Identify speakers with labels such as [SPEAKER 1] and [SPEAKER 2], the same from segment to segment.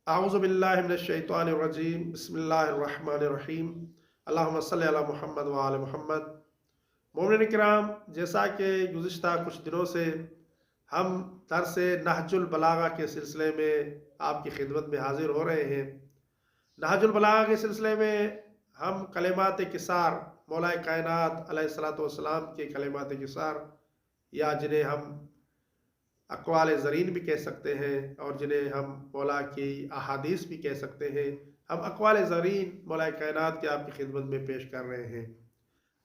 [SPEAKER 1] اعوذ باللہ من الشیطان الرجیم بسم اللہ الرحمن الرحیم اللہم صلی علی محمد وآل محمد۔ مومنین کرام، جیسا کہ گزشتہ کچھ دنوں سے ہم درس نہج البلاغہ کے سلسلے میں آپ کی خدمت میں حاضر ہو رہے ہیں۔ نہج البلاغہ کے سلسلے میں ہم کلمات قصار، مولا کائنات علیہ الصلوۃ والسلام کے کلمات قصار، یا جنہیں ہم اقوال زرین بھی کہہ سکتے ہیں اور جنہیں ہم مولا کی احادیث بھی کہہ سکتے ہیں، ہم اقوال زرین مولا کائنات کے آپ کی خدمت میں پیش کر رہے ہیں۔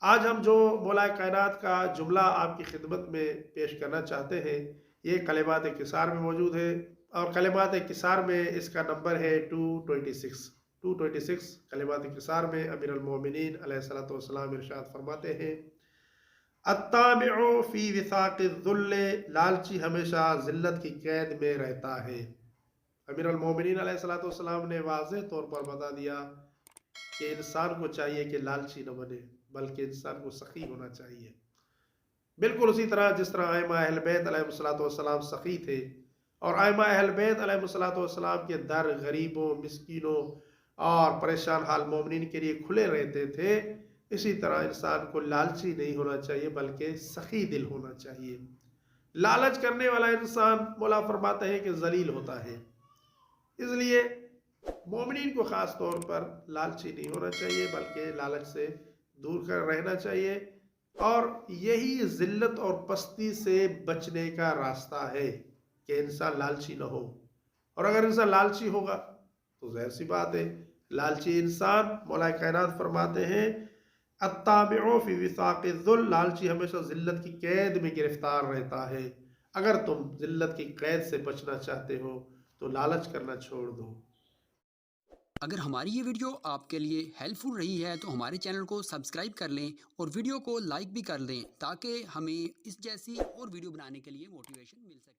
[SPEAKER 1] آج ہم جو مولا کائنات کا جملہ آپ کی خدمت میں پیش کرنا چاہتے ہیں، یہ کلمات قصار میں موجود ہے، اور کلمات قصار میں اس کا نمبر ہے 226۔ 226 کلمات قصار میں امیر المومنین علیہ الصلوۃ والسلام ارشاد فرماتے ہیں: الطامع فی وثاق الذل، لالچی ہمیشہ ذلت کی قید میں رہتا ہے۔ امیر المومنین علیہ الصلوۃ والسلام نے واضح طور پر بتا دیا کہ انسان کو چاہیے کہ لالچی نہ بنے، بلکہ انسان کو سخی ہونا چاہیے۔ بالکل اسی طرح جس طرح ائمہ اہل بیت علیہ الصلوۃ والسلام سخی تھے، اور ائمہ اہل بیت علیہ الصلوۃ والسلام کے در غریبوں، مسکینوں اور پریشان حال مومنین کے لیے کھلے رہتے تھے، اسی طرح انسان کو لالچی نہیں ہونا چاہیے بلکہ سخی دل ہونا چاہیے۔ لالچ کرنے والا انسان مولا فرماتا ہے کہ ذلیل ہوتا ہے، اس لیے مومنین کو خاص طور پر لالچی نہیں ہونا چاہیے بلکہ لالچ سے دور کر رہنا چاہیے، اور یہی ذلت اور پستی سے بچنے کا راستہ ہے کہ انسان لالچی نہ ہو۔ اور اگر انسان لالچی ہوگا تو ظاہر سی بات ہے، لالچی انسان مولا کائنات فرماتے ہیں الطامع فی وثاق الذل، لالچی ہمیشہ ذلت کی قید میں گرفتار رہتا ہے۔ اگر تم ذلت کی قید سے بچنا چاہتے ہو تو لالچ کرنا چھوڑ دو۔
[SPEAKER 2] اگر ہماری یہ ویڈیو آپ کے لیے ہیلپ فل رہی ہے تو ہمارے چینل کو سبسکرائب کر لیں اور ویڈیو کو لائک بھی کر لیں، تاکہ ہمیں اس جیسی اور ویڈیو بنانے کے لیے موٹیویشن مل سکے۔